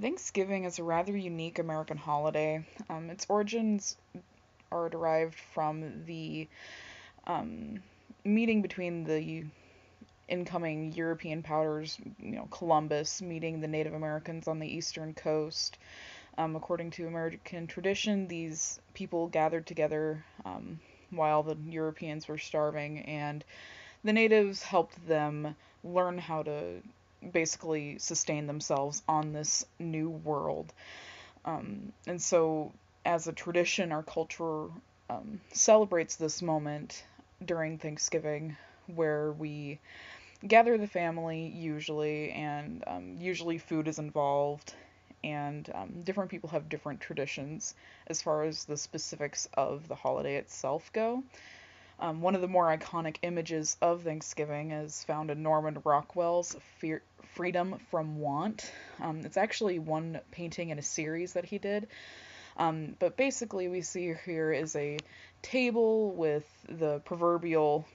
Thanksgiving is a rather unique American holiday. Its origins are derived from the um, meeting between the incoming European powers, Columbus meeting the Native Americans on the eastern coast. According to American tradition, these people gathered together while the Europeans were starving, and the natives helped them learn how to basically sustain themselves on this new world. And so, as a tradition, our culture celebrates this moment during Thanksgiving where we gather the family usually, and usually food is involved, and different people have different traditions as far as the specifics of the holiday itself go. One of the more iconic images of Thanksgiving is found in Norman Rockwell's Freedom from Want. It's actually one painting in a series that he did. But basically, we see here is a table with the proverbial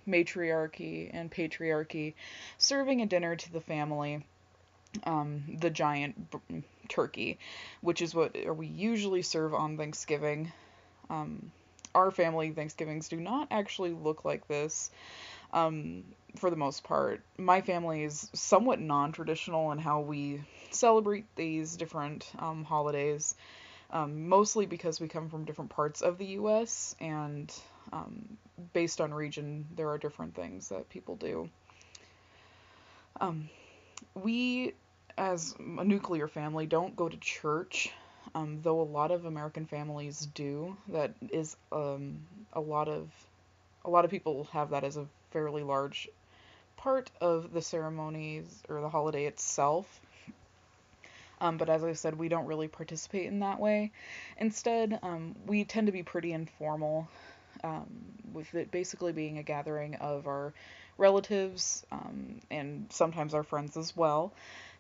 matriarchy and patriarchy serving a dinner to the family, the giant turkey, which is what we usually serve on Thanksgiving. Um, our family Thanksgivings do not actually look like this um, for the most part. My family is somewhat non traditional in how we celebrate these different holidays, mostly because we come from different parts of the US, and based on region, there are different things that people do. Um, we, as a nuclear family, don't go to church, though a lot of American families do. That is a lot of a lot of people have that as a fairly large part of the ceremonies or the holiday itself. But as I said, we don't really participate in that way. Instead, we tend to be pretty informal, um, with it basically being a gathering of our relatives and sometimes our friends as well.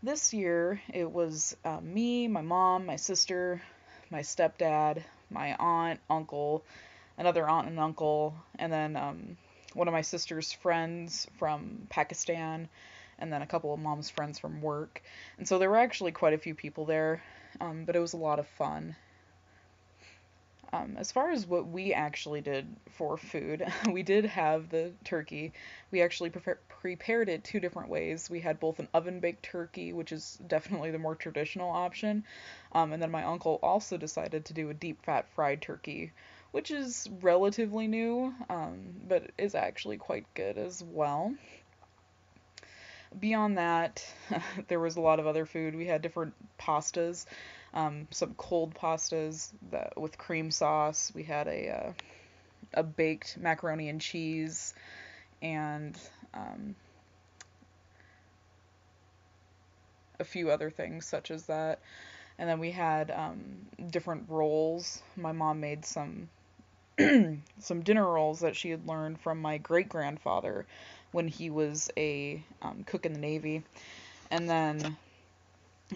This year, it was me, my mom, my sister, my stepdad, my aunt, uncle, another aunt and uncle, and then one of my sister's friends from Pakistan, and then a couple of mom's friends from work. And so there were actually quite a few people there, but it was a lot of fun. As far as what we actually did for food, we did have the turkey. We actually prepared it two different ways. We had both an oven baked turkey, which is definitely the more traditional option, and then my uncle also decided to do a deep fat fried turkey, which is relatively new, but is actually quite good as well. Beyond that, there was a lot of other food. We had different pastas, some cold pastas that with cream sauce. We had a baked macaroni and cheese, and um, a few other things such as that. And then we had different rolls. My mom made some dinner rolls that she had learned from my great grandfather when he was a cook in the Navy. And then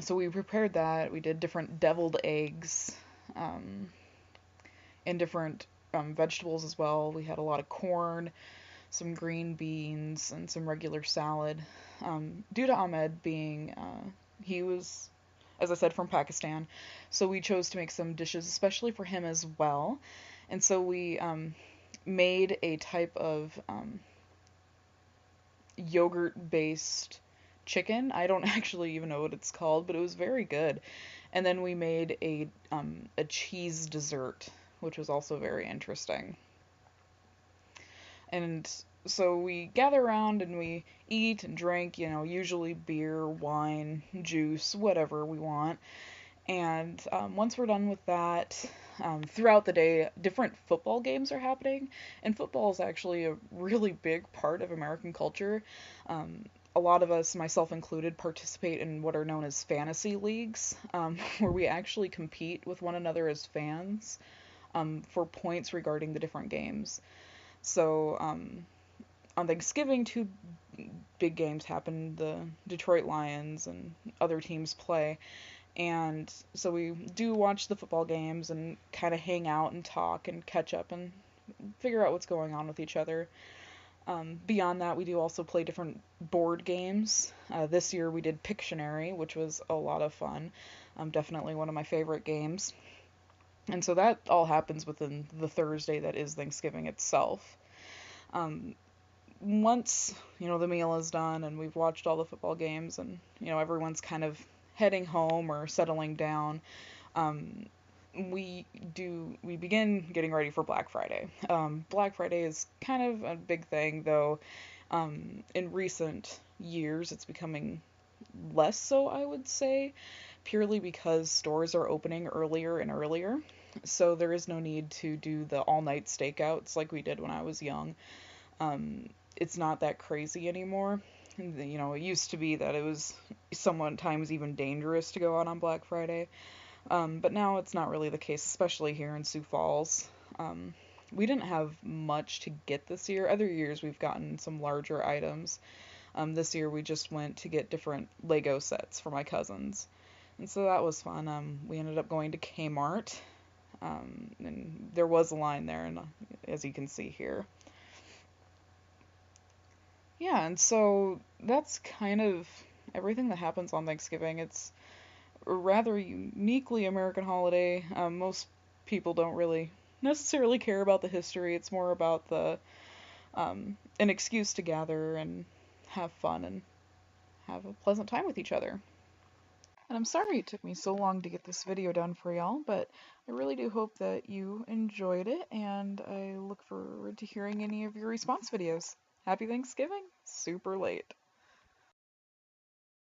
so we prepared that. We did different deviled eggs, um, and different vegetables as well. We had a lot of corn, some green beans, and some regular salad. Due to Ahmed being, he was, as I said, from Pakistan, so we chose to make some dishes especially for him as well. And so we made a type of yogurt based chicken. I don't actually even know what it's called, but it was very good. And then we made a cheese dessert, which was also very interesting. And so we gather around and we eat and drink, usually beer, wine, juice, whatever we want. And once we're done with that, throughout the day, different football games are happening. And football is actually a really big part of American culture. Um, a lot of us, myself included, participate in what are known as fantasy leagues, where we actually compete with one another as fans for points regarding the different games. So on Thanksgiving, two big games happen. The Detroit Lions and other teams play. And so we do watch the football games and kind of hang out and talk and catch up and figure out what's going on with each other. Beyond that, we do also play different board games. This year we did Pictionary, which was a lot of fun. Definitely one of my favorite games. And so that all happens within the Thursday that is Thanksgiving itself. Um, Once, the meal is done and we've watched all the football games and, everyone's kind of heading home or settling down, um, we begin getting ready for Black Friday. Black Friday is kind of a big thing, though. In recent years, it's becoming less so, I would say, purely because stores are opening earlier and earlier. So there is no need to do the all-night stakeouts like we did when I was young. It's not that crazy anymore. It used to be that it was sometimes even dangerous to go out on Black Friday. But now it's not really the case, especially here in Sioux Falls. We didn't have much to get this year. Other years we've gotten some larger items. This year we just went to get different Lego sets for my cousins. And so that was fun. We ended up going to Kmart, and there was a line there, and as you can see here. Yeah, and so that's kind of everything that happens on Thanksgiving. It's a rather uniquely American holiday. Most people don't really necessarily care about the history. It's more about an excuse to gather and have fun and have a pleasant time with each other. And I'm sorry it took me so long to get this video done for y'all, but I really do hope that you enjoyed it, and I look forward to hearing any of your response videos. Happy Thanksgiving! Super late.